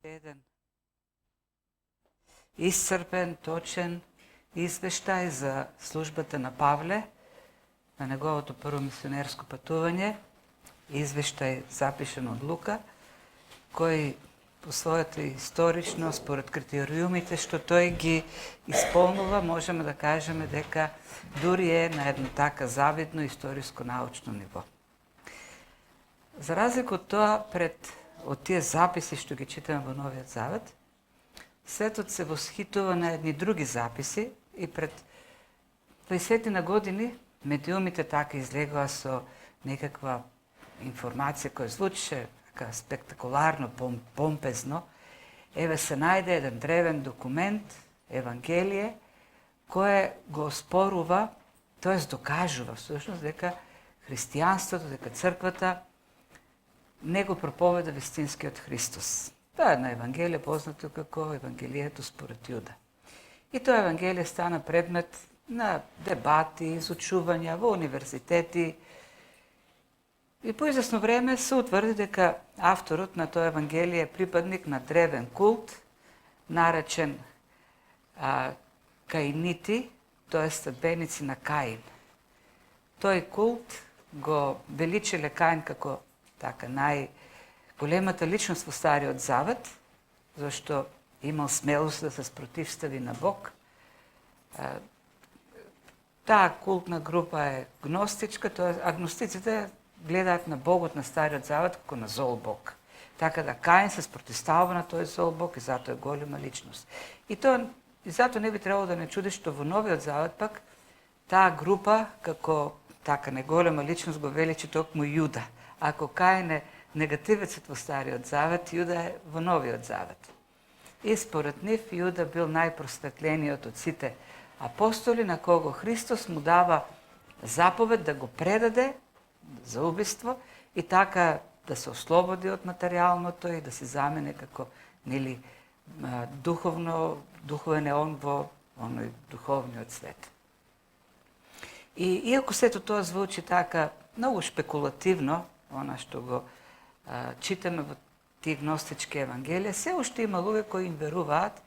Еден iscrpen, точен извештај за службата на Павле, на неговото прво мисионерско патување, извештај запишен од Лука, кој по својата исторично, според критериумите што тој ги исполнува, можеме да кажеме дека дури е на едно така завидно историско-научно ниво. За разлика од тоа, од тие записи што ги читаме во Новиот Завет, светот се восхитува на едни други записи и пред 20 години медиумите така излегува со некаква информација која звучеше така спектакуларно, помпезно. Еве се најде еден древен документ, Евангелие, кое го оспорува, т.е. докажува всушност дека христијанството, дека црквата не го проповеда вистинскиот Христос. Тоа е една Евангелие познато како Евангелието според Јуда. И тоа Евангелие стана предмет на дебати, изучувања во универзитети. И по известно време се утврди дека авторот на тоа Евангелие е припадник на древен култ, наречен каинити, т.е. следбеници на Каин. Тој култ го величиле Каин како така најголемата личност во Стариот Завет, зашто имал смелост да се спротивстави на Бог. Таа култна група е гностичка, тоа агностиците гледаат на Богот на Стариот Завет како на зол Бог. Така да Каин се спротивстава на тој зол Бог и затоа е голема личност. И затоа не би требало да не чуди што во Новиот Завет пак таа група како така неголема личност го величи токму Јуда. Ако Каин е негативецот во Стариот Завет, Јуда е во Новиот Завет. И според нив Јуда бил најпросветлениот од сите апостоли, на кого Христос му дава заповед да го предаде за убиство и така да се ослободи од материјалното и да се замени како духовен е он во оној духовниот свет. И иако сето тоа звучи така многу шпекулативно, она што го читаме во тие гностички евангелија, се уште има луѓе кои им веруваат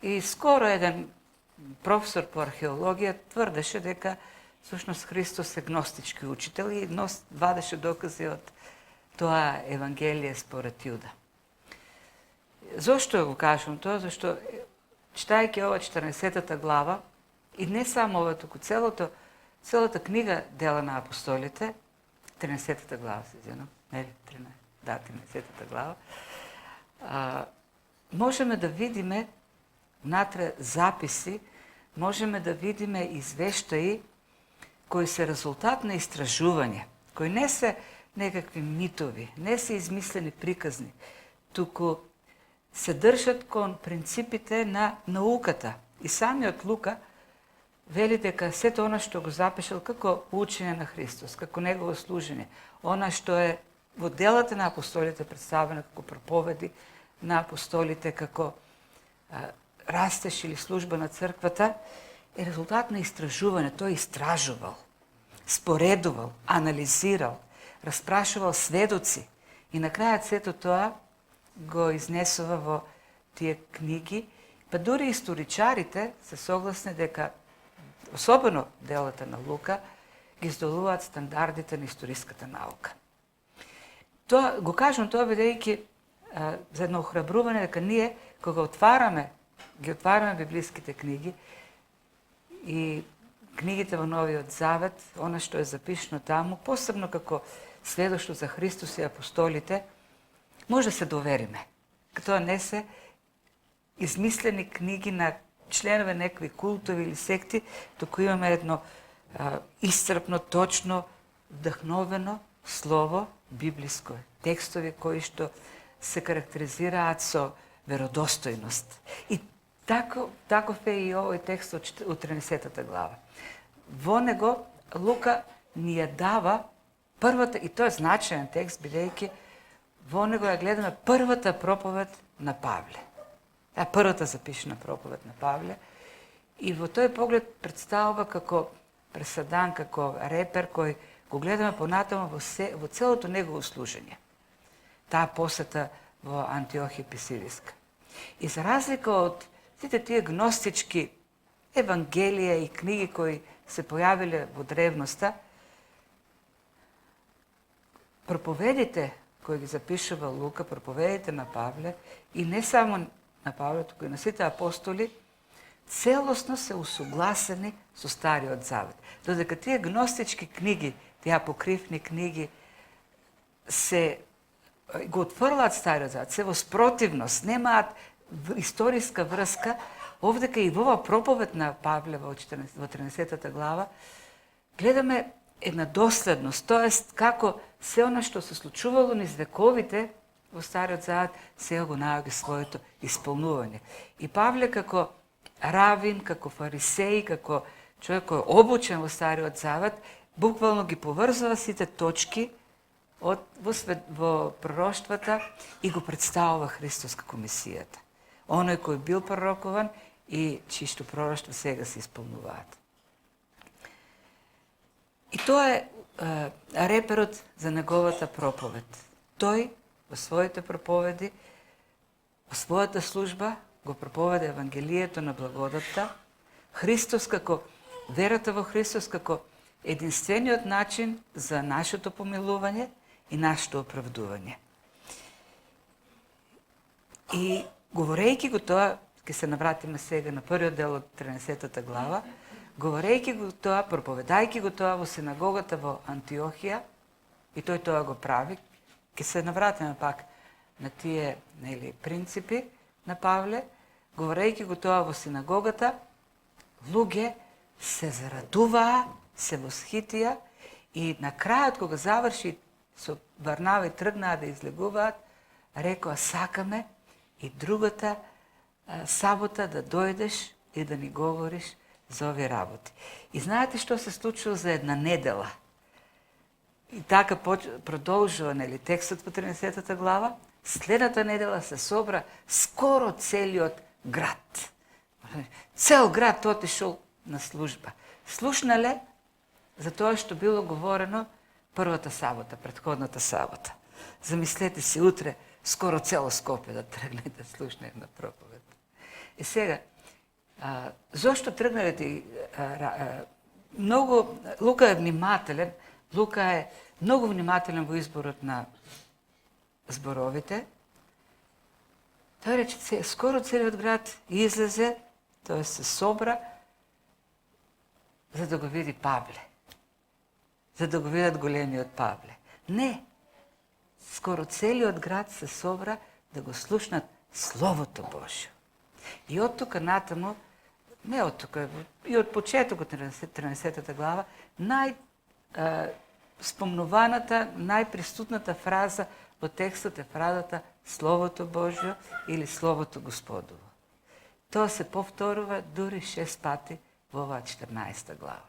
и скоро еден професор по археологија тврдеше дека всушност Христос е гностички учител и вадеше докази од тоа евангелие според Јуда. Зошто го кажам тоа? Зашто читајќи ова 14-та глава и не само ова, туку целата книга Дела на апостолите, 13-та глава се извинам, нели? 13-та глава. Можеме да видиме внатре записи, можеме да видиме извештаи кои се резултат на истражување, кои не се некакви митови, не се измислени приказни, туку се држат кон принципите на науката. И самиот Лука вели дека сето она што го запишал како учење на Христос, како негово служење, она што е во делата на апостолите представено како проповеди на апостолите, како растеж или служба на црквата, е резултат на истражување. Тој истражувал, споредувал, анализирал, распрашувал сведоци и на крајот сето тоа го изнесува во тие книги. Па дури историчарите се согласни дека, особено делата на Лука, ги здолуваат стандардите на историската наука. Тоа го кажам тоа бидејќи за едно охрабрување дека ние кога ги отвараме библиските книги и книгите во Новиот Завет, она што е запишено таму, посебно како сведоштво за Христос и апостолите, може да се довериме. Тоа не се измислени книги на членове некои култови или секти, туку имаме едно исцрпно, точно, вдахновено слово библиско. Текстови кои што се карактеризираат со веродостојност. И таков е и овој текст од 13-та глава. Во него Лука ни ја дава првата, и тоа е значаен текст, бидејќи во него ја гледаме првата проповед на Павле. Првата запишена проповед на Павле. И во тој поглед представува како пресадан, како репер кој го гледаме понатаму во целото негово служење. Таа посета во Антиохија Писидиска. И за разлика од сите тие гностички евангелија и книги кои се појавиле во древноста, проповедите кои ги запишува Лука, проповедите на Павле, и не само на Павле, туку и на сите апостоли, целосно се усогласени со Стариот Завет. Додека тие гностички книги, тие апокривни книги, се го отфрлаат Стариот Завет, се во спротивност, немаат историска врска, овдека и во ова проповед на Павле во 13 глава, гледаме една доследност, тоест како се она што се случувало низ вековите во Стариот Завет, сега го наоѓа своето исполнување. И Павле како равин, како фарисеј, како човек кој е обучен во Стариот Завет, буквално ги поврзува сите точки во пророштвата и го представува Христос како Месијата. Оној кој бил пророкован и чишто пророштва сега се исполнуваат. И тоа е реперот за неговата проповед. Тој во своите проповеди, во својата служба, го проповеда Евангелието на благодатта, Христос како, верата во Христос како единствениот начин за нашето помилување и нашето оправдување. И говорејќи го тоа, ќе се навратиме сега на првиот дел од 13 глава, говорејќи го тоа, проповедајќи го тоа во синагогата во Антиохија, и тој тоа го прави, ќе се навратиме пак на тие принципи на Павле, говорејќи го тоа во синагогата, луѓе се зарадуваа, се восхитија и на крајот кога заврши со Варнава и тргнаа да излегуваат, рекоа сакаме и другата сабота да дојдеш и да ни говориш за овие работи. И знаете што се случило за една недела? И така продолжува текстот во 13 глава. Следната недела се собра скоро целиот град. Цел град отишол на служба. Слушнале за тоа што било говорено првата сабота, претходната сабота. Замислете си утре скоро цело Скопје да тргне да слушне една проповед. И сега, зошто тргнале многу Лука е внимателен, Лука е многу внимателен во изборот на зборовите. Тој рече, скоро целиот град излезе, тој се собра, за да го види Павле. За да го видат големиот Павле. Не. Скоро целиот град се собра да го слушнат Словото Божјо. И од тука натаму, не од тука, и од почетокот на 13 глава, спомнуваната, најприсутната фраза во текстот е фразата Словото Божјо или Словото Господово. Тоа се повторува дури 6 пати во оваа 14 глава.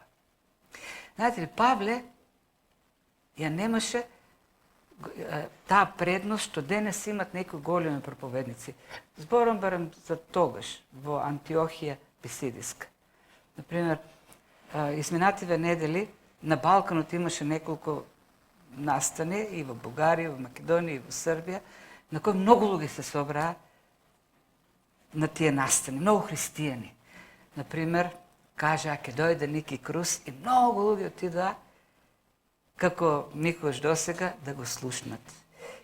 Знаете ли, Павле ја немаше таа предност што денес имат некои големи проповедници. Зборам барем за тогаш во Антиохија Писидиска. Например, изминативе недели на Балканот имаше неколку настани и во Бугарија, во Македонија и во Србија, на кои многу луѓе се собраа на тие настани, многу христијани. Например, кажа, ќе дојде Ники Крус и многу луѓе отидоа како никогаш досега да го слушнат.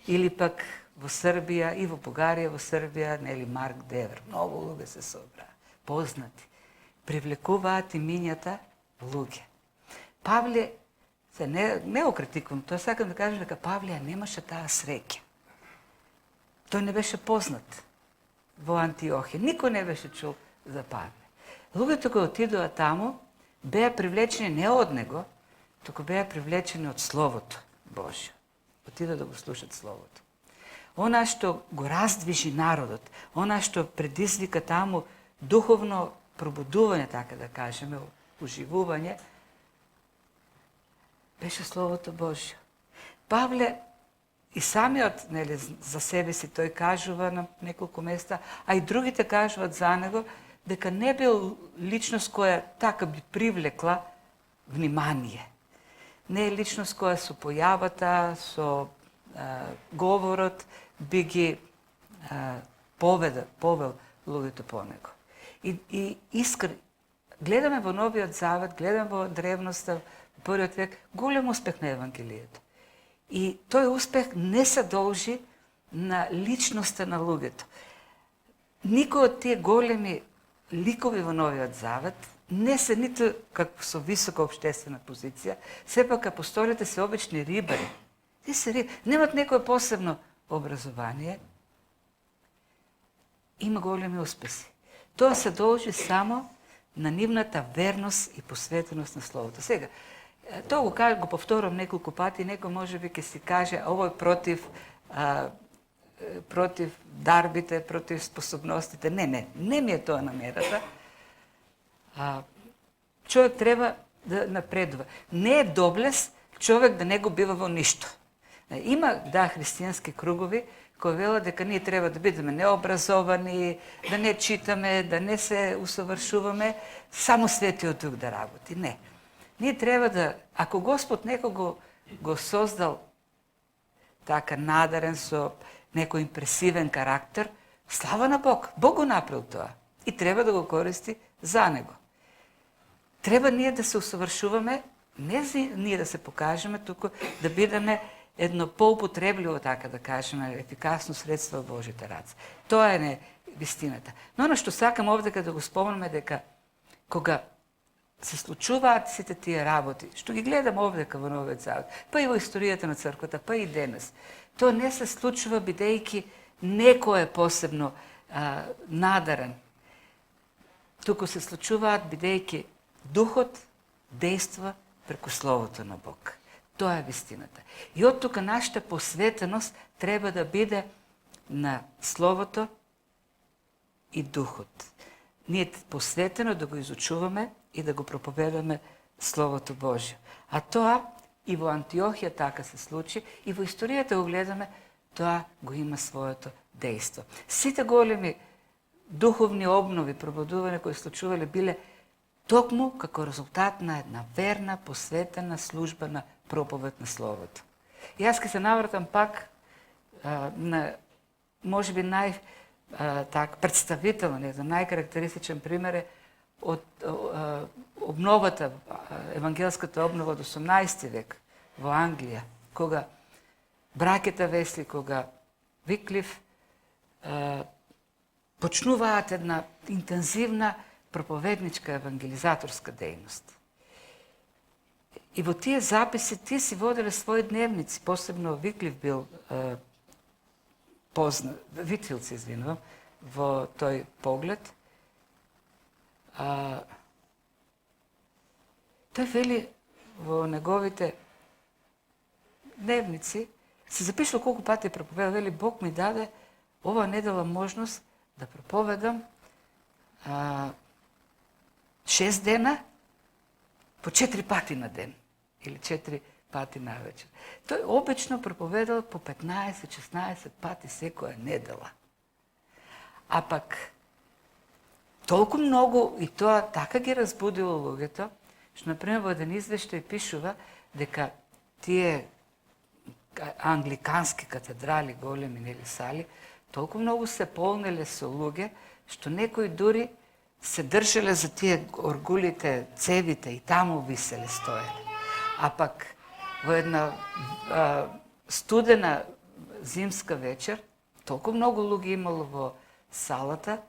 Или пак во Србија и во Бугарија, во Србија, нели Марк Девер, многу луѓе се собраа, познати, привлекуваат имињата луѓе. Павле, се не го критикувам, тоа сакам да кажам дека Павле немаше таа среќа. Тој не беше познат во Антиохија, никој не беше чул за Павле. Луѓето кои отидоа таму беа привлечени не од него, туку беа привлечени од Словото Божјо. Отидоа да го слушат Словото. Она што го раздвижи народот, она што предизвика таму духовно пробудување, така да кажеме, оживување, беше Словото Божјо. Павле и самиот, нели, за себе си тој кажува на неколку места, а и другите кажуваат за него, дека не бил личност која така би привлекла внимание. Не е личност која со појавата, со говорот би ги повел луѓето по него. И гледаме во Новиот Завет, гледаме во древноста, во првиот век, голем успех на Евангелието. И тој успех не се должи на личноста на луѓето. Никој од тие големи ликови во Новиот Завет не се ниту како со висока општествена позиција, сепак апостолите се обични рибари. Те се немат некое посебно образование. Има големи успеси. Тоа се должи само на нивната верност и посветеност на Словото. Сега, тоа го повторам неколку пати, некој можеби ќе си каже, ово е против дарбите, против способностите. Не ми е тоа намерата. Човек треба да напредува. Не е доблест човек да не го бива во ништо. Има, христијански кругови кои велат дека ние треба да бидеме необразовани, да не читаме, да не се усовршуваме, само Светиот Дух да работи. Не. Ние треба да, ако Господ некого го создал така надарен со некој импресивен карактер, слава на Бог. Бог го направил тоа и треба да го користи за него. Треба ние да се усовршуваме, не ние да се покажеме, туку да бидеме едно поупотребливо, така да кажеме, ефикасно средство во Божите раце. Тоа е вистината. Но оно што сакам овде да го спомнеме дека кога се случуваат сите тие работи, што ги гледам овде во Новиот Завет, па и во историјата на црквата, па и денес, тоа не се случува бидејќи некој е посебно надарен. Туку се случуваат бидејќи Духот действува преку Словото на Бог. Тоа е вистината. И од тука нашата посветеност треба да биде на Словото и Духот. Ние посветено да го изучуваме и да го проповедаме Словото Божјо. А тоа и во Антиохија така се случи, и во историјата го гледаме, тоа го има своето дејство. Сите големи духовни обнови, пробудувања кои случувале биле токму како резултат на една верна, посветена служба на проповед на Словото. И јас ке се навратам пак на, можеби представителен, најкарактеристичен пример е од обновата, евангелската обнова од 18 век во Англија, кога браќата Весли, кога Виклиф почнуваат една интензивна проповедничка евангелизаторска дејност. И во тие записи тие си воделе своји дневници, посебно Виклиф бил Витф�илд се извинувам, во тој поглед. Тој вели во неговите дневници, се запишал колку пати проповедал, вели Бог ми даде ова недела можност да проповедам 6 дена по 4 пати на ден или 4 пати на вечер. Тој обично проповедал по 15-16 пати секоја недела. А пак толку многу, и тоа така ги разбудило луѓето, што, например, во еден извештај пишува дека тие англикански катедрали, големи нели сали, толку многу се полнеле со луѓе, што некои дури се држале за тие оргулите, цевите и таму виселе, стоеле. А пак во една студена зимска вечер, толку многу луѓе имало во салата,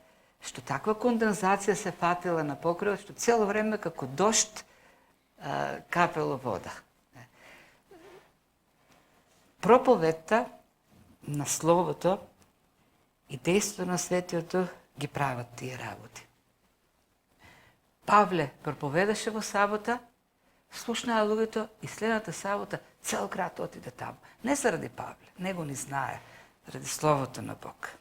што таква кондензација се фатила на покривот, што цело време како дожд капело вода. Проповедта на Словото и дејството на Светиот Дух ги прават тие работи. Павле проповедаше во сабота, слушнаа луѓето и следната сабота цел град отиде таму. Не заради Павле, него ни знае, заради Словото на Бог.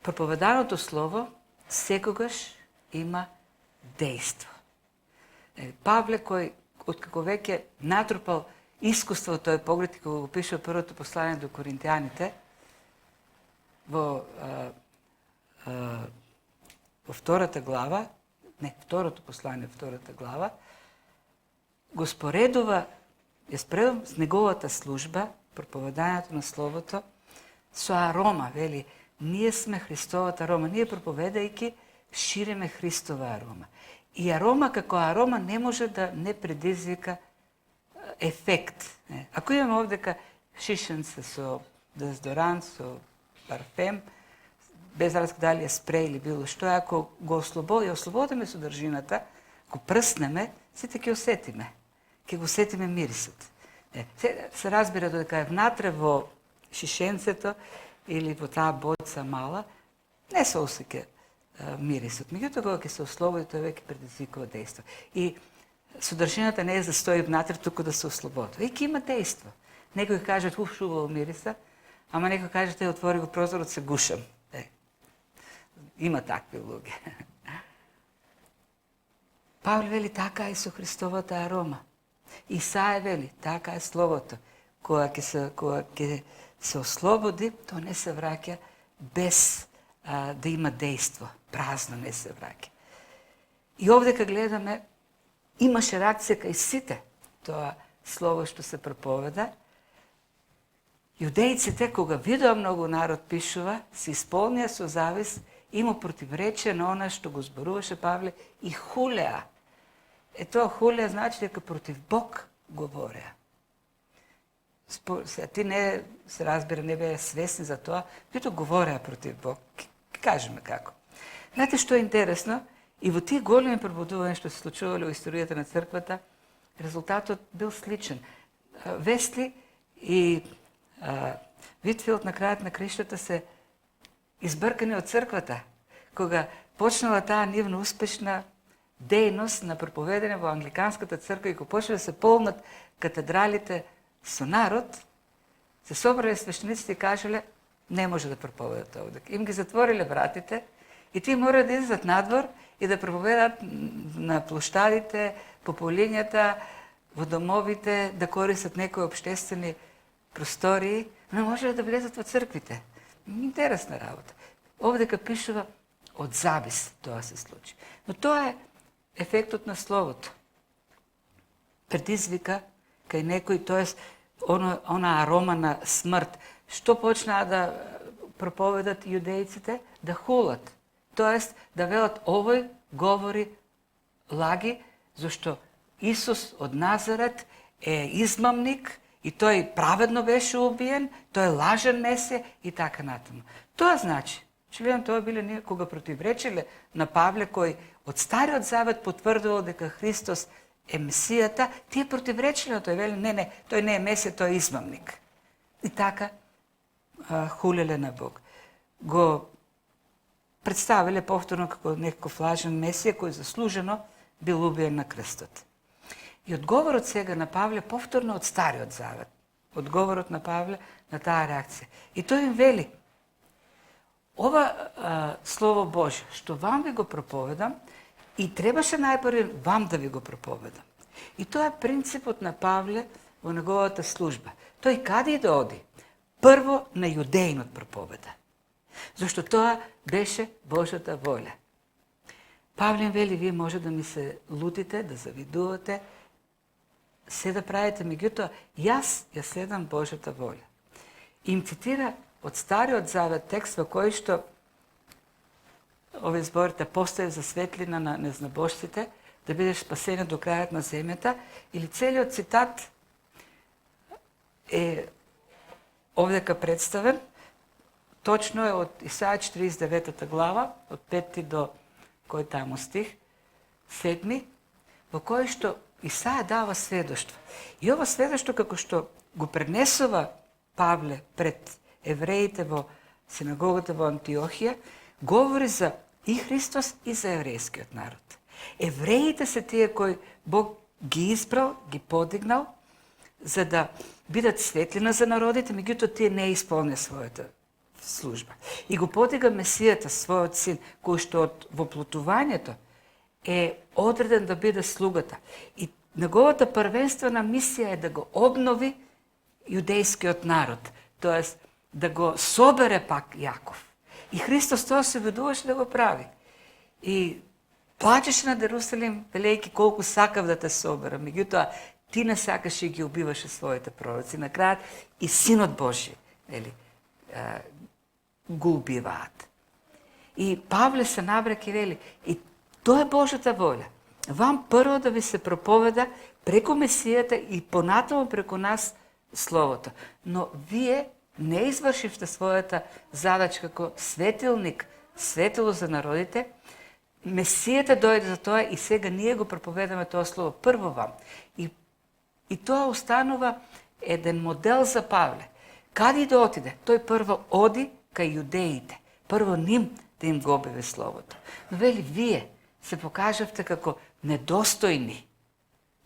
Проповеданото Слово секогаш има дејство. Павле, кој откако веќе натрупал искуство во тој поглед и кога го пише првото послание до Коринтијаните, во втората глава, второто послание, втората глава, го споредува с неговата служба, проповедањето на Словото, со арома, вели, ние сме Христовата арома. Ние проповедајќи шириме Христова арома. И арома како арома не може да не предизвика ефект. Ако имаме овдека шишенце со дезодорант, со парфем, без разлика дали е спреј или било што, ако го ослободиме содржината, ако прснеме, сите ќе осетиме. Ќе го осетиме мирисот. Се разбира додека е внатре во шишенцето или во таа боца мала, не се осеќа мирисот. Меѓутоа, кога ќе се ослободи, тој веќе предизвикува дејство. И содржината не е да стои внатре, туку да се ослободува. И ќе има дејство. Некои кажат, шубаво мириса, ама некои кажат, отвори го прозорот, се гушам. Има такви луѓе. Павле вели, така е со Христовата арома. Исаја вели, така е Словото. Кога ќе се ослободи, то не се враќа без да има дејство. Празно не се враќа. И овдека гледаме, имаше реакција кај сите тоа слово што се проповеда. Јудејците, кога видеа многу народ пишува, се исполнија со завист и му противрече на она што го зборуваше Павле и хулеа. Тоа хулеа значи дека против Бог говореа. Ти не се разбира, не беа свесни за тоа, бито говореа против Бог. Ке кажеме како. Знаете што е интересно? И во тие големи пробудувања што се случувале во историјата на црквата, резултатот бил сличен. Весли и Витфилд на крајот на криштата се избркани од црквата, кога почнала таа нивна успешна дејност на проповедање во англиканската црква и кога почнаа да се полнат катедралите со народ, се собрале свештениците и кажале, не може да проповедат овде. Им ги затвориле вратите и тие мора да излезат надвор и да проповедаат на плоштадите, по полињата, во домовите, да користат некои обштествени простории, но може да влезат во црквите. Интересна работа. Овдека пишува од завист тоа се случи. Но тоа е ефектот на Словото. Предизвика кај некој, тоест она арома на смрт. Што почнаа да проповедат јудејците? Да хулат. Тоест да велат овој говори лаги, зашто Исус од Назарет е измамник и тој праведно беше убиен, тој е лажен месија и така натаму. Тоа значи, че тоа биле ние кога противречиле на Павле кој од Стариот Завет потврдувал дека Христос е Месијата, тие противречиле, тој вели не, тој не е Месија, тој е измамник. И така хулеле на Бог. Го представиле повторно како некој лажен Месија кој заслужено бил убиен на крстот. И одговорот сега на Павле повторно од Стариот Завет. Одговорот на Павле на таа реакција. И тој им вели, ова Слово Божје, што вам ви го проповедам, и требаше најпрви вам да ви го проповедам. И тоа е принципот на Павле во неговата служба. Тој каде и да оди? Прво на јудеинот проповеда. Зашто тоа беше Божјата воља. Павле вели, вие може да ми се лутите, да завидувате, се да правите, меѓутоа, јас ја следам Божјата воља. Им цитира од Стариот Завет текст во кој што овие зборите постои за светлина на незнабожците, да бидеш спасени до крајот на земјата, или целиот цитат е овдека представен, точно е од Исаја 49 глава, од 5 до кој таму стих, 7, во кој што Исаја дава сведоштво. И ова сведоштво, како што го пренесува Павле пред евреите во синагогата во Антиохија, говори за и Христос и за еврејскиот народ. Евреите се тие кои Бог ги избрал, ги подигнал, за да бидат светлина за народите, меѓутоа тие не исполнија својата служба. И го подига Месијата, својот син, кој што од воплотувањето е одреден да биде слугата. И неговата првенствена мисија е да го обнови јудејскиот народ, тоест да го собере пак Јаков. И Христос тоа се ведуваше да го прави. И плачеше над Ерусалим, велејќи колку сакав да те соберам, меѓутоа ти не сакаше и ги убиваше своите пророци. На крајот и Синот Божи, го убиваат. И Павле се набрак и вели, и тоа е Божјата воља. Вам прво да ви се проповеда преку Месијата и понатаму преку нас Словото. Но вие не извршивте својата задача како светилник, светило за народите. Месијата дојде за тоа и сега ние го проповедаме тоа Слово прво вам. И тоа останува еден модел за Павле. Каде и да отиде? Тој прво оди кај јудеите. Прво ним да им го објави Словото. Но вели, вие се покажавте како недостојни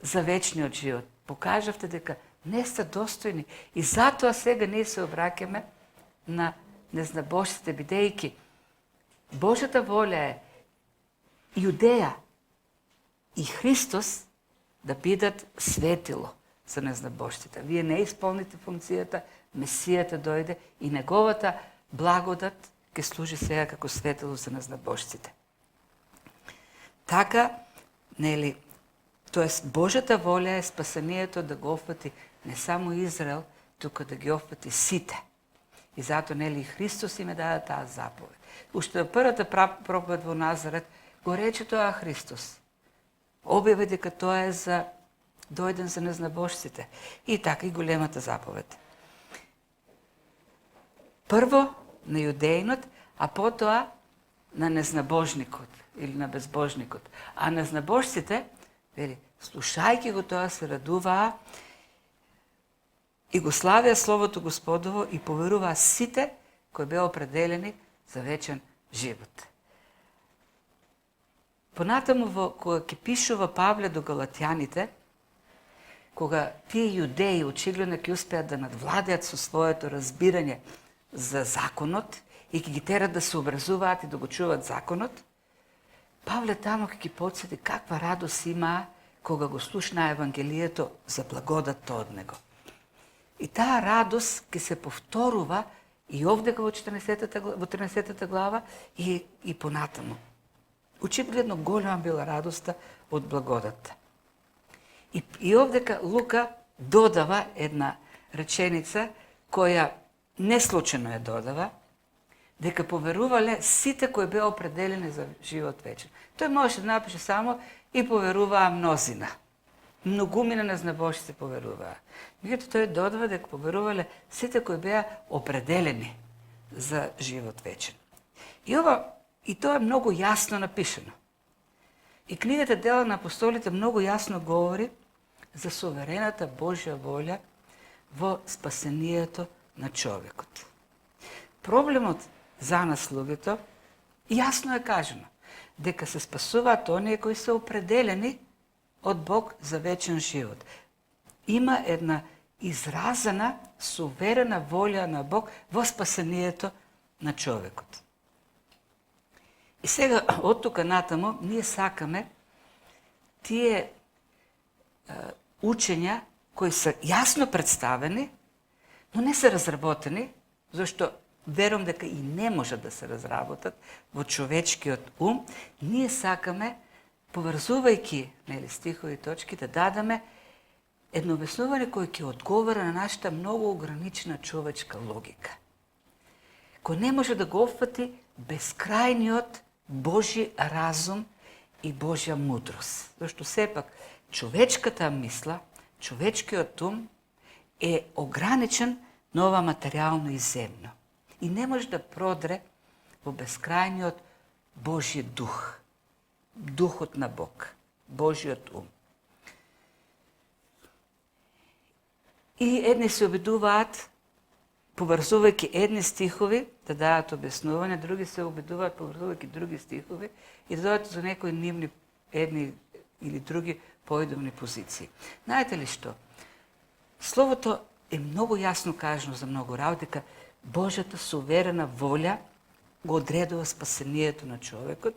за вечниот живот. Покажавте дека не сте достојни. И затоа сега ние се обраќаме на незнабожците, бидејќи Божјата воља е Јудеја и Христос да бидат светило за незнабожците. Вие не исполните функцијата, Месијата дојде и неговата благодат ќе служи сега како светило за незнабожците. Така, нели, тоест Божјата воља е спасението да го опфати не само Израел, туку да ги опфати сите. И затоа, нели, Христос им е даде таа заповед. Уште првата проповед во Назарет го рече тоа Христос. Објави дека тоа е за дојден за незнабожците. И така и големата заповед. Прво на јудеинот, а потоа на незнабожникот или на безбожникот. А незнабожците, вели, слушајќи го тоа, се радуваа и го славеа Словото Господово и поверуваа сите кои беа определени за вечен живот. Понатаму, кога ќе пишува Павле до галатјаните, кога тие јудеи очигледно ќе успеат да надвладеат со своето разбирање за законот и ќе ги терат да се образуваат и да го чуваат законот, Павле тамо ќе ги подсети каква радост има кога го слушна Евангелието за благодатта од него. И таа радост ќе се повторува и овдека во 13 глава и понатаму. Очигледно голема била радоста од благодатта. И овдека Лука додава една реченица која не случајно ја додава, дека поверувале сите кои беа определени за живот вечен. Тој можеше да напише само и поверуваа мнозина. Многумина незнабожци поверуваа. Меѓутоа тој додава дека поверувале сите кои беа определени за живот вечен. И тоа е многу јасно напишено. И книгата Дела на апостолите многу јасно говори за суверената Божја воља во спасението на човекот. Проблемот за нас луѓето јасно е кажено дека се спасуваат оние кои се определени од Бог за вечен живот. Има една изразена суверена волја на Бог во спасението на човекот. И сега, од тука натаму, ние сакаме тие учења кои се јасно представени, но не се разработени, зашто верувам дека и не можат да се разработат во човечкиот ум, ние сакаме, поврзувајќи стихови и точки, да дадеме едно обяснување кој ќе одговара на нашата многу ограничена човечка логика, кој не може да го опфати безкрајниот Божи разум и Божја мудрост. Зашто сепак човечката мисла, човечкиот ум е ограничен на ова материјално и земно. И не може да продре во безкрајниот Божји дух, духот на Бог, Божјиот ум. И едни се обидуваат, поврзувајќи едни стихови, да дадат објаснување, други се обидуваат, поврзувајќи други стихови и да дадат за некои нивни едни или други поидовни позиции. Знаете ли што? Словото е многу јасно кажано за многу работи, дека Божјата суверена волја го одредува спасението на човекот.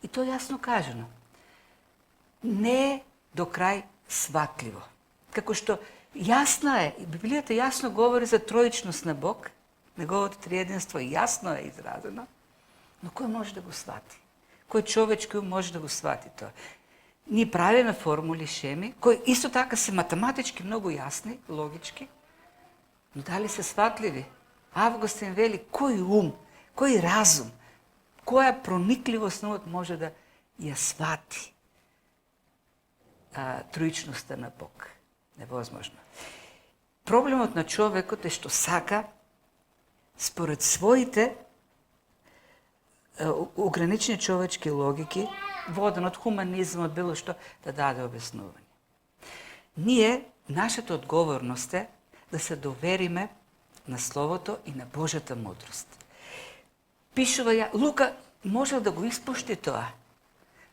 И тоа јасно кажано. Не е до крај сватливо. Како што јасна е, Библијата јасно говори за троичност на Бог, неговото триединство јасно е изразено, но кој може да го свати? Кој човечки ум може да го свати тоа? Ние правиме формули, шеми, кои исто така се математички многу јасни, логички, но дали се сватливи? Августин вели кој ум, кој разум, која проникливост на умот може да ја свати троичноста на Бог. Невозможно. Проблемот на човекот е што сака според своите ограничени човечки логики, воден од хуманизмот, било што, да даде обяснување. Ние, нашата одговорност е да се довериме на Словото и на Божјата мудрост. Пишува ја, Лука можел да го испушти тоа.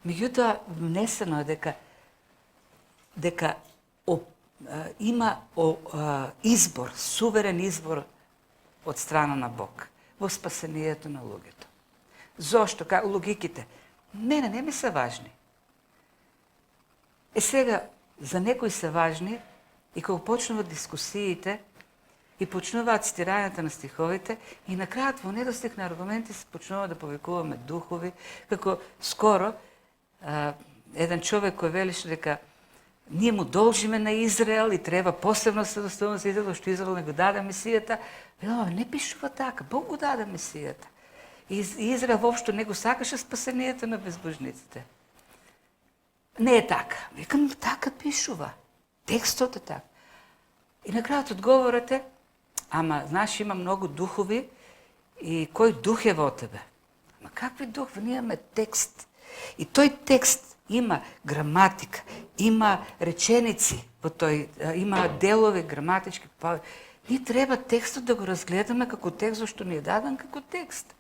Меѓутоа, внесено е дека има избор, суверен избор од страна на Бог во спасението на луѓето. Зошто? Логиките. Мене не ми се важни. Сега, за некои се важни и кога почнуваат дискусиите и почнуваат цитирањата на стиховите и на крајот во недостиг на аргументи се почнува да повикуваме духови, како скоро еден човек кој велеше дека ние му должиме на Израел и треба посебно се достојуваме за Израел, што Израел не го даде Месијата. Не пишува така, Бог го даде Месијата. И Израел воопшто не го сакаше спасението на безбожниците. Не е така. Викам, така пишува. Текстот е така. И на крајот одговорот е, ама, знаеш, има многу духови и кој дух е во тебе? Ама какви дух? Ние имаме текст. И тој текст има граматика, има реченици, има делови граматички. Ние треба текстот да го разгледаме како текст, што ни е даден како текст.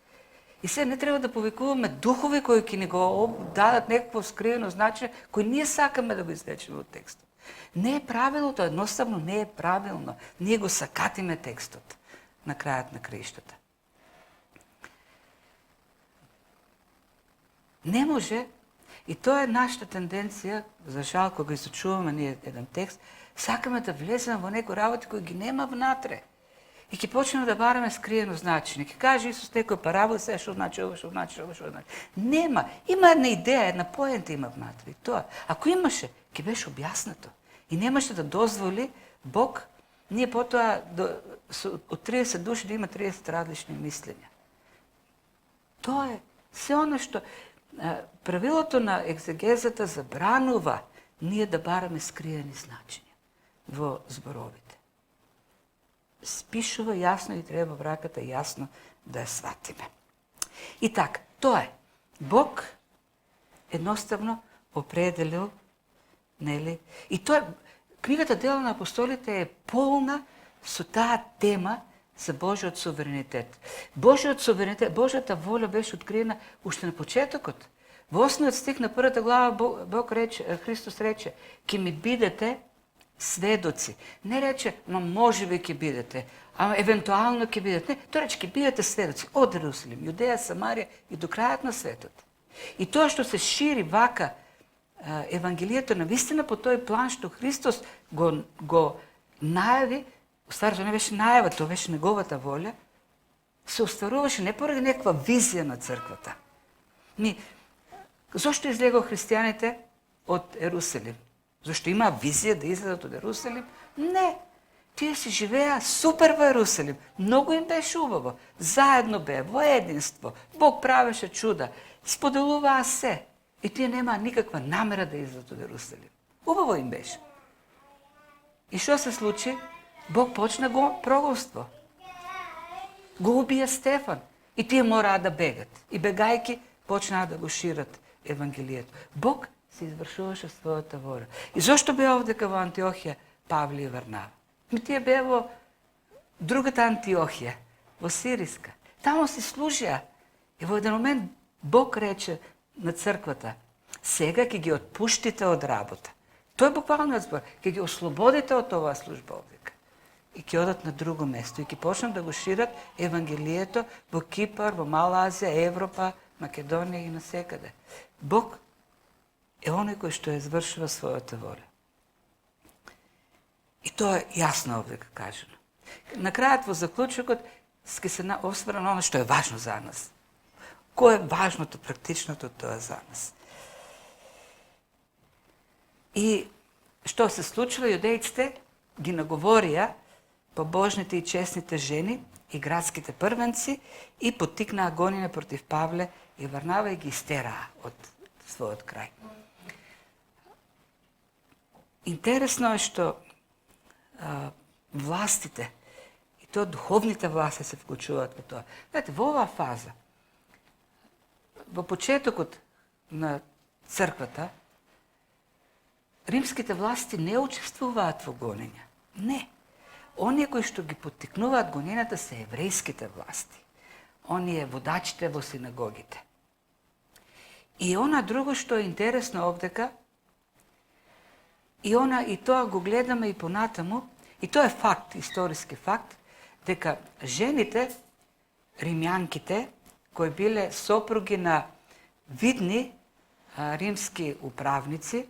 И се не треба да повикуваме духови кои ќе ни го дадат некакво скриено значење, кој ние сакаме да го извлечеме од текстот. Не е правилно, тоа едноставно не е правилно. Ние го сакатиме текстот на крајот на краиштата. Не може, и тоа е нашата тенденција, за жал, кога изучуваме ние еден текст, сакаме да влеземе во некои работи кои ги нема внатре. И ќе почнеме да бараме скриено значење. Ќе каже Исус некој парабол, се што значи ова, што значи ова, што значи. Нема. Има една идеја, една поента има внатре. И тоа, ако имаше, ќе беше објаснато. И немаше да дозволи Бог, ние потоа од 30 души да има 30 различни мислења. Тоа е се оно што правилото на екзегезата забранува ние да бараме скриени значења во зборовите. Спишува јасно и треба враката јасно да ја сватиме. И така, тоа е. Бог едноставно определил, нели? И тоа, книгата Дела на апостолите е полна со таа тема за Божиот суверенитет. Божиот суверенитет, Божјата воля беше откриена уште на почетокот. Во 8 стих на 1 глава Бог рече, Христос рече, ќе ми бидете сведоци. Не рече, може би ќе бидете, а евентуално ќе бидете. Не, тој рече, ќе бидете сведоци од Ерусалим, Јудеја, Самарија и до крајот на светот. И тоа што се шири вака Евангелието на вистина по тој план што Христос го најави, ствари тоа не беше најава, тоа беше неговата воля, се остваруваше не поради некаква визија на црквата. Зошто излегоа христијаните од Ерусалим? Зашто има визија да излезат од Ерусалим? Не. Тие си живеа супер во Ерусалим. Многу им беше убаво. Заедно беа, во единство. Бог правеше чуда. Споделуваа се. И тие немаа никаква намера да излезат од Ерусалим. Убаво им беше. И што се случи? Бог почна го проголство. Го убија Стефан. И тие мораа да бегат. И бегајки почнаа да го шират Евангелието. Бог се извршуваше својата воля. И зошто беа овдека во Антиохија Павле и Варнава? Тие беа во другата Антиохија, во Сириска. Тамо се служија. И во еден момент Бог рече на црквата, сега ќе ги отпуштите од работа. Тој е буквалниот збор. Ќе ги ослободите од оваа служба овдека. И ќе одат на друго место. И ќе почнат да го шират Евангелието во Кипар, во Мала Азија, Европа, Македонија и насекаде. Бог е оној кој што извршува својата воля. И тоа е јасно овдека кажено. На крајот во заклучокот ќе се осврна на оно што е важно за нас. Кој е важното, практичното тоа за нас? И што се случува, јудејците ги наговорија побожните и честните жени и градските првенци и поттикнаа гонење против Павле и Варнава и ги истераа од својот крај. Интересно е што властите, и то духовните власти се вклучуваат во тоа. Знаете, во оваа фаза, во почетокот на црквата, римските власти не учествуваат во гонења. Не. Оние кои што ги поттикнуваат гонењата се еврејските власти. Оние водачите во синагогите. И она друго што е интересно овдека, и тоа го гледаме и понатаму, и тоа е факт, историски факт, дека жените, римјанките, кои биле сопруги на видни римски управници,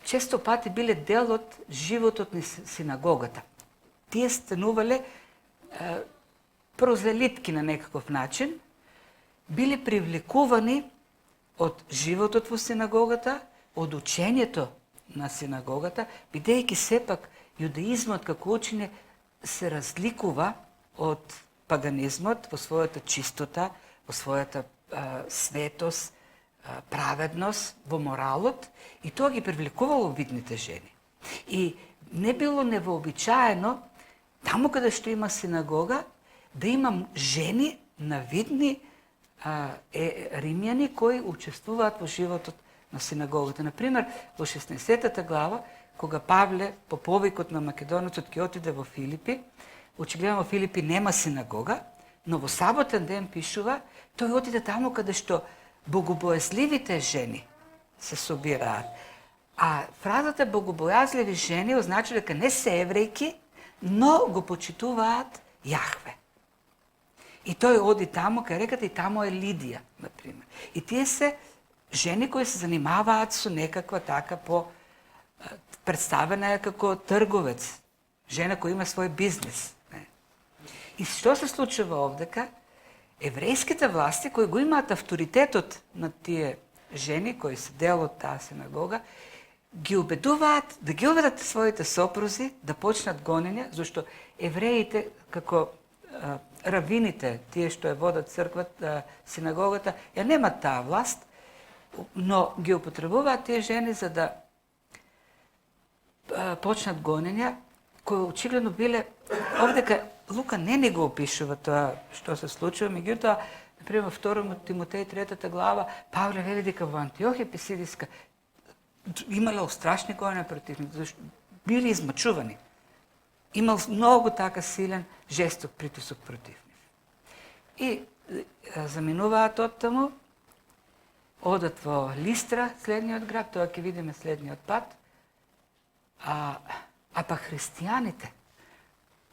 често пати биле дел од животот на синагогата. Тие станувале прозелитки на некаков начин, биле привлекувани од животот во синагогата, од учењето на синагогата, бидејќи сепак јудаизмот како учење се разликува од паганизмот во својата чистота, во својата светост, праведност, во моралот, и тоа ги привлекувало видните жени. И не било невообичаено, таму каде што има синагога, да има жени на видни римјани кои учествуваат во животот на синагогата. Например, во 16 глава, кога Павле по повикот на македонецот ќе отиде во Филипи, очигледно во Филипи нема синагога, но во саботен ден пишува, тој отиде таму каде што богобојазливите жени се собираат. А фразата богобојазливи жени означува дека не се еврејки, но го почитуваат Јахве. И тој оди таму, кај реката, и таму е Лидија, например. И тие се жени кои се занимаваат со некаква така представена е како трговец, жена која има свој бизнес. И што се случува овдека? Еврејските власти кои го имаат авторитетот на тие жени кои се дел од таа синагога, ги убедуваат да ги уведат своите сопрузи да почнат гонења, зашто евреите како равините, тие што ја водат црквата, синагогата, ја немат таа власт, но ги употребуваат тие жени за да почнат гонења, кои очигледно биле, овдека Лука не ни го опишува тоа што се случува, меѓутоа, например, во 2 Тимотеј 3 глава, Павле вели дека во Антиохија Писидиска имало страшни гонења против нив, зашто били измачувани. Имал многу така силен жесток притисок против нив. И заминуваат од таму, одат во Листра, следниот град, тоа ќе видиме следниот пат, а па христијаните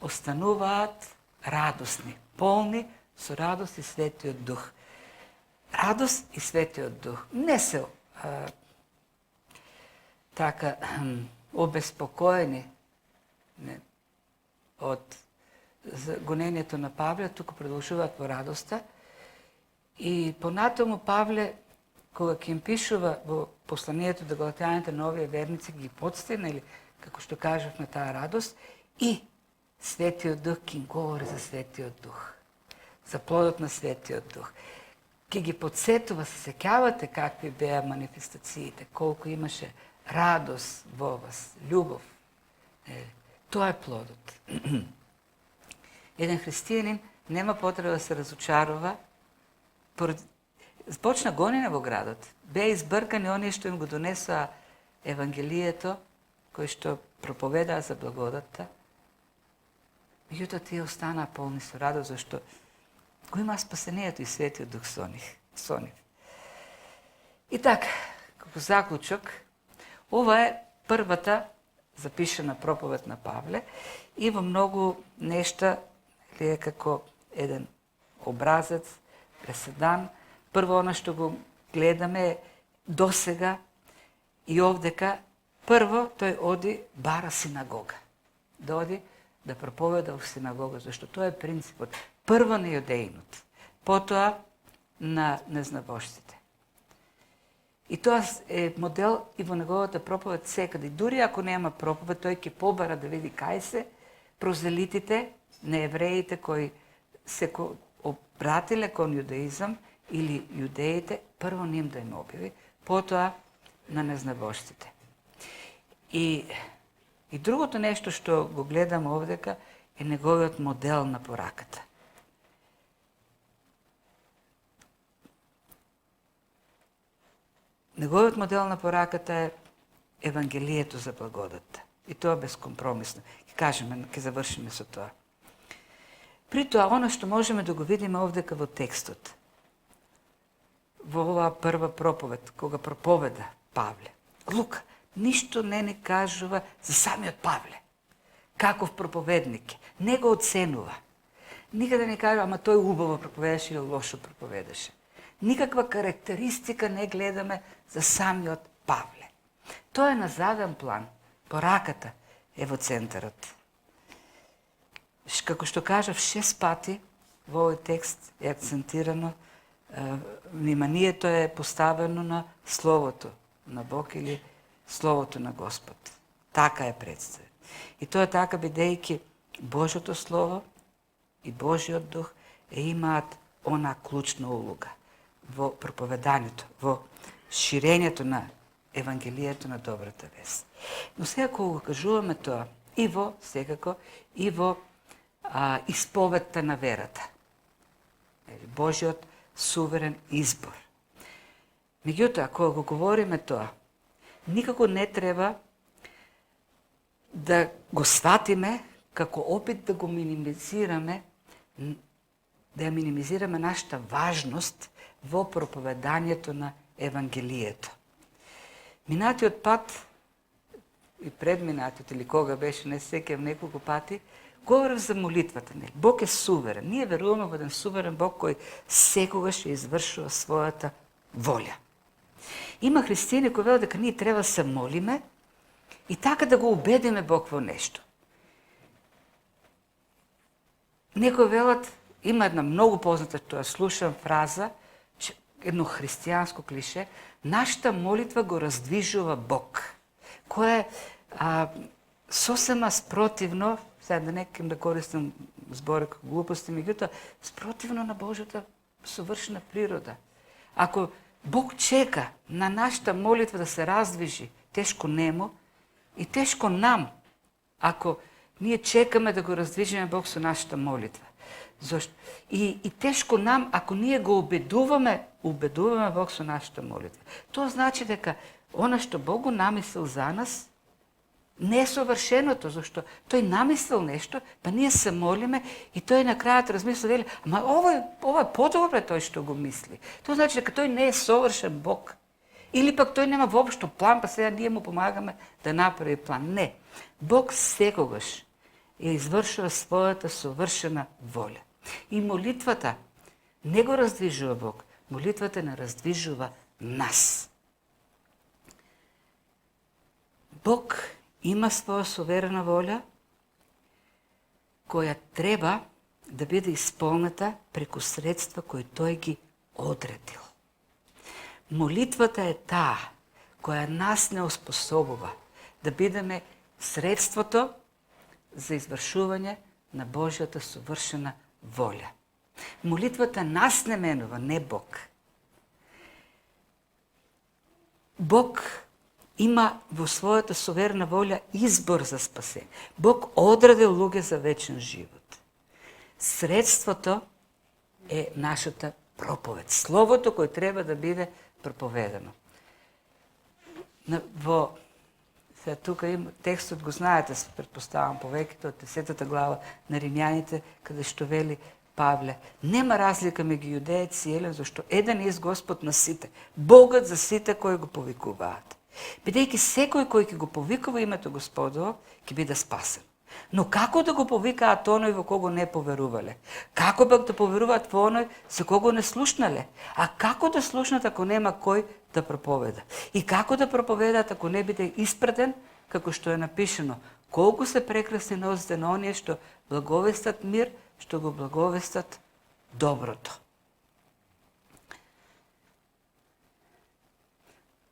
остануваат радосни, полни со радост и Светиот Дух. Радост и Светиот Дух. Не се така обезпокоени од гонењето на Павле, туку продолжуваат во радоста. И понатаму Павле, кога ќе им пишува во посланието до галатјаните на овие верници, ги подстигна, или како што кажавме, таа радост, и Светиот Дух ќе им говори за Светиот Дух, за плодот на Светиот Дух. Ќе ги подсетува, се сеќавате какви беа манифестациите, колку имаше радост во вас, љубов. Тоа е плодот. Еден христијанин нема потреба да се разочарува. Почна гонење во градот. Беа избркани оние што им го донесоа Евангелието, кои што проповедаа за благодатта. Меѓутоа тие останаа полни со радост, зашто го има спасението и Светиот Дух со нив. И така, како заклучок, ова е првата запишана проповед на Павле и во многу нешта е како еден образец, преседан. Прво, оно што го гледаме досега и овдека, прво тој оди бара синагога. Да оди да проповеда во синагога, зашто тоа е принципот. Прво на јудеинот, потоа на незнабожците. И тоа е модел и во неговата проповед секаде. Дури ако нема проповед, тој ќе побара да види кај се прозелитите на евреите кои се обратиле кон јудаизам или јудеите, прво ним да им објави, потоа на незнабожците. И другото нешто што го гледам овдека е неговиот модел на пораката. Неговиот модел на пораката е Евангелието за благодатта. И тоа безкомпромисно. Ќе кажеме, ќе завршиме со тоа. При тоа, оно што можеме да го видиме овдека во текстот, во оваа прва проповед, кога проповеда Павле, Лука ништо не ни кажува за самиот Павле. Каков проповедник е. Не го оценува. Никаде не кажува, ама тој убаво проповедаше или лошо проповедаше. Никаква карактеристика не гледаме за самиот Павле. Тоа е на заден план. Пораката е во центарот. Како што кажав 6 пати во овој текст е акцентирано, вниманието е поставено на Словото на Бог или Словото на Господ. Така е представен. И тоа е така бидејќи Божјото Слово и Божјиот Дух имаат она клучна улога во проповедањето, во ширењето на Евангелието на добрата вест. Но сега кога го кажуваме тоа, и во, секако, и во исповедта на верата. Божјиот суверен избор. Меѓутоа, кога го говориме тоа, никако не треба да го сватиме како опит да го минимизираме, да ја минимизираме нашата важност во проповедањето на Евангелието. Минатиот пат и предминатиот, или кога беше, не сеќавам неколку пати, говорев за молитвата. Бог е суверен. Ние веруваме во еден суверен Бог кој секогаш ја извршува својата волја. Има христијани кои велат дека ние треба да се молиме и така да го убедиме Бог во нешто. Некои велат, има една многу позната, тоа слушам фраза, едно христијанско клише, нашата молитва го раздвижува Бог, кое е сосема спротивно, сега да некам да користам зборек глупости, меѓутоа, спротивно на Божјата совршена природа. Ако Бог чека на нашата молитва да се раздвижи, тешко нему и тешко нам, ако ние чекаме да го раздвижиме Бог со нашата молитва. Зошто? И тешко нам, ако ние го убедуваме Бог со нашата молитва. Тоа значи дека она што Бог го намислил за нас, не е совршеното, зашто тој намислил нешто, па ние се молиме и тој на крајот размисля, вели, ама ова е подобро тој што го мисли. Тоа значи дека тој не е совршен Бог. Или пак тој нема воопшто план, па сега ние му помагаме да направи план. Не. Бог секогаш ја извршува својата совршена воља. И молитвата не го раздвижува Бог, молитвата не раздвижува нас. Бог има своја суверена воља, која треба да биде исполнета преку средства кои тој ги одредил. Молитвата е таа која нас не оспособува да бидеме средството за извршување на Божјата совршена воља. Молитвата нас не менува, не Бог. Бог има во својата суверена воља избор за спасение. Бог одредил луѓе за вечен живот. Средството е нашата проповед. Словото кој треба да биде проповедано. Сега тука има текстот, го знаете, се предпоставам повеќето од 10 глава на Римјаните, каде што вели Павле, нема разлика меѓу јудеец и елен, зашто еден е Господ на сите, Богот за сите кои го повикуваат. Бидејќи секој кој ќе го повикува името Господово, ќе биде спасен. Но како да го повикаат оној во кого не поверувале? Како пак да поверуваат во оној за кого не слушнале? А како да слушнат ако нема кој да проповеда? И како да проповедаат ако не биде испратен, како што е напишано, колку се прекрасни нозите на оние што благовестат мир, што го благовестат доброто.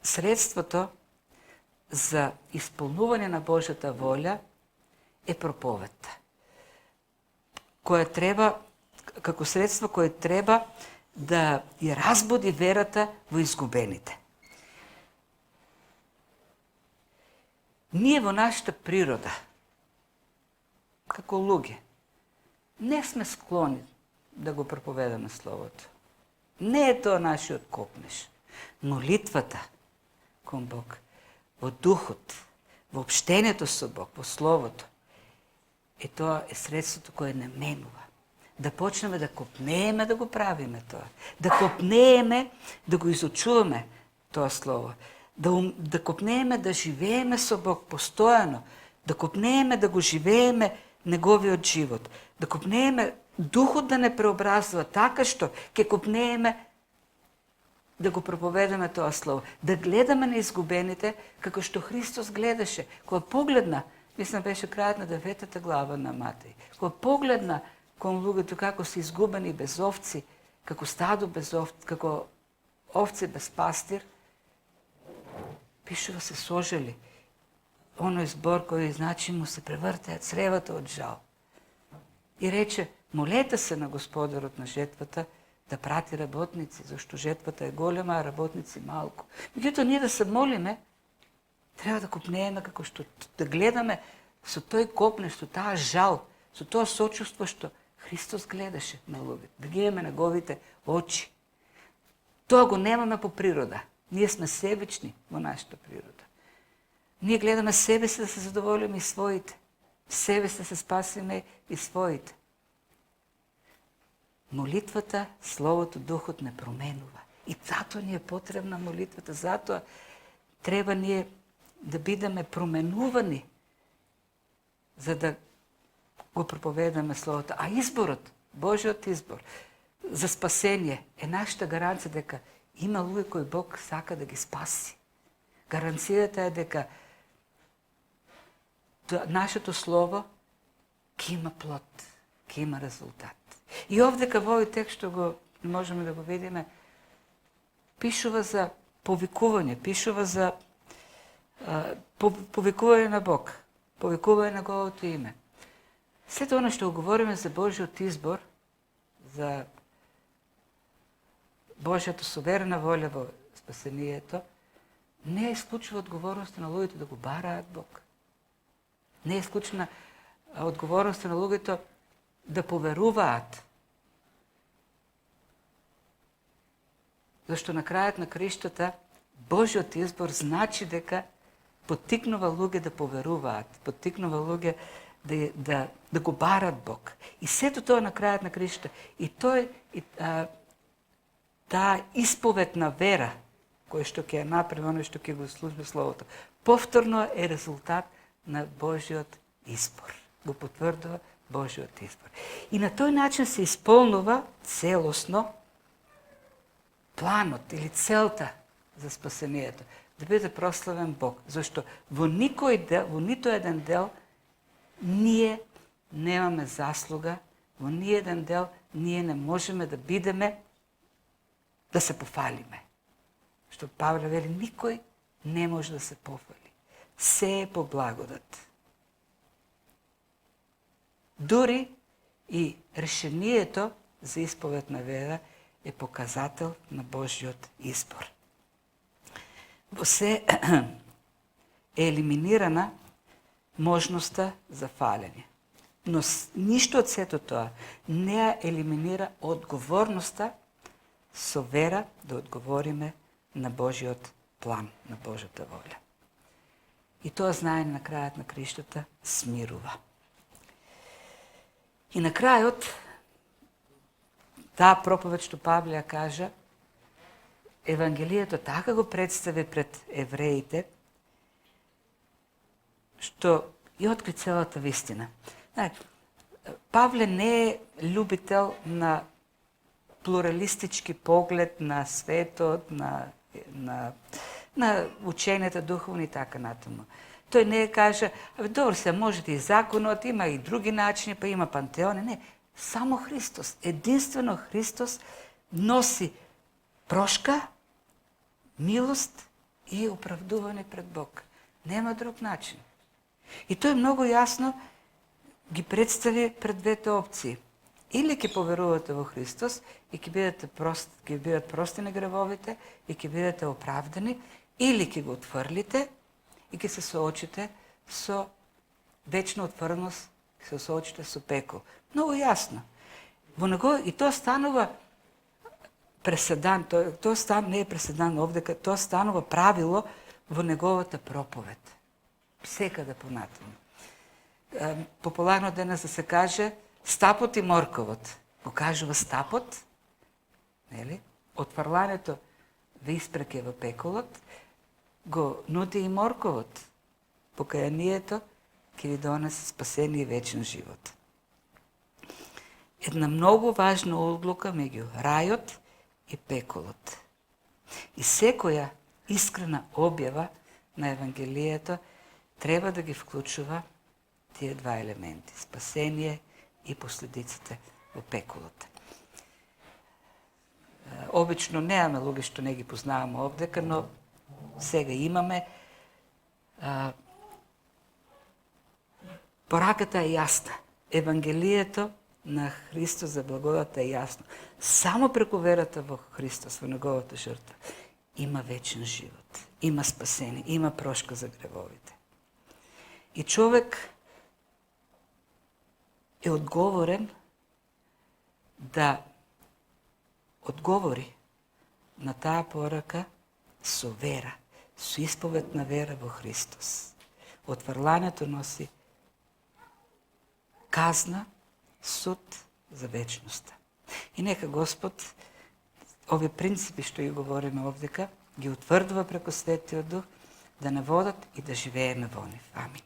Средството за исполнување на Божјата воља е проповедта. која треба, како средство кое треба да ја разбуди верата во изгубените. Ние во нашата природа, како луѓе, не сме склони да го проповедаме Словото. Не е тоа нашиот копнеш. Молитвата кон Бог, во духот, во обштението со Бог, во Словото, тоа е средството кое не менува. Да почнеме да копнееме да го правиме тоа. Да копнееме да го изучуваме тоа Слово. Да копнееме да живееме со Бог постојано. Да копнееме да го живееме неговиот живот. Да копнееме духот да не преобразува така што ќе копнееме да го проповедаме тоа Слово. Да гледаме на изгубените како што Христос гледаше. Кога погледна, мислам беше крајот на 9 глава на Матеј, кога погледна кон луѓето како се изгубени без овци, како стадо без овци, како овци без пастир, пишува се сожали. Оној збор кој значи му се превртеа цревата од жал. И рече, молете се на Господарот на жетвата да прати работници, зашто жетвата е голема, а работници малку. Меѓутоа ние да се молиме, треба да копнееме како што да гледаме со тој копнеш, со таа жал, со тоа сочувство што Христос гледаше на луѓето, да ги имаме неговите очи. Тоа го немаме по природа. Ние сме себични во нашата природа. Ние гледаме себе си да се задоволиме и своите. Себе си да се спасиме и своите. Молитвата, Словото, Духот не променува. И затоа ни е потребна молитвата. Затоа треба ние да бидеме променувани за да го проповедаме Словото. А изборот, Божиот избор за спасение е нашата гаранција дека има луѓе кои Бог сака да ги спаси. Гаранцијата е дека нашето Слово ќе има плод, ќе има резултат. И овдека во овој текст што го можеме да го видиме, пишува за повикување, пишува за повикување на Бог, повикување на Неговото име. Сето оно што го говориме за Божиот избор, за Божјата суверена волја во спасението, не е исклучува одговорноста на луѓето да го бараат Бог. Не е исклучена одговорноста на луѓето да поверуваат. Зашто на крајот на криштата Божјиот избор значи дека поттикнува луѓе да поверуваат, поттикнува луѓе да го барат Бог. И сето тоа на крајот на криштата. И тој таа исповед на вера, кој што ќе ја направи, оној што ќе го служби Словото, повторно е резултат на Божиот избор. Го потврдува Божиот избор. И на тој начин се исполнува целосно планот или целта за спасението. Да биде прославен Бог. Зашто во нито еден дел ние немаме заслуга, во ниеден дел ние не можеме да бидеме, да се пофалиме. Што Павле вели, никој не може да се пофали. Се е по благодат. Дури и решението за исповед на вера е показател на Божиот избор. Во се е елиминирана можноста за фалење. Но ништо од сето тоа не ја елиминира одговорноста со вера да одговориме на Божиот план, на Божјата волја. И тоа знаење на крајот на криштата смирува. И на крајот, таа проповед што Павле ја кажа, Евангелието така го представи пред евреите, што и откри целата вистина. Павле не е љубител на плуралистички поглед на светот, на учењата духовни и така натаму. Тој не каже, добро се, можете и законот, има и други начини, па има пантеони. Не, само Христос, единствено Христос носи прошка, милост и оправдување пред Бог. Нема друг начин. И тој многу јасно ги представи пред двете опции. Или ќе поверувате во Христос и ќе бидат простени гревовите и ќе бидете оправдани, или ќе го отфрлите и ќе се соочите со вечна отвореност, ќе се соочите со пекол. Многу јасно. И тоа станува преседан, тоа не е преседан овдека, тоа станува правило во неговата проповед. Секаде понатаму. Популарно денес да се каже стапот и морковот. Го кажува стапот, нели? Отфрлањето ве испреке во пеколот, го нуди и морковот. Покајанието ќе ви донесе спасение и вечен живот. Една многу важна одлука меѓу рајот и пеколот. И секоја искрена објава на Евангелието треба да ги вклучува тие два елементи – спасение и последиците во пеколот. Обично немаме луѓе што не ги познаваме овдека, но сега имаме. Пораката е јасна. Евангелието на Христос за благодата е јасно. Само преку верата во Христос, во неговата жртва, има вечен живот, има спасение, има прошка за гревовите. И човек е одговорен да одговори на таа порака со вера, со исповед на вера во Христос. Отфрлањето носи казна, суд за вечноста. И нека Господ овие принципи што ги говориме овдека ги утврдува преку Светиот Дух да не водат и да живееме во нив. Амин.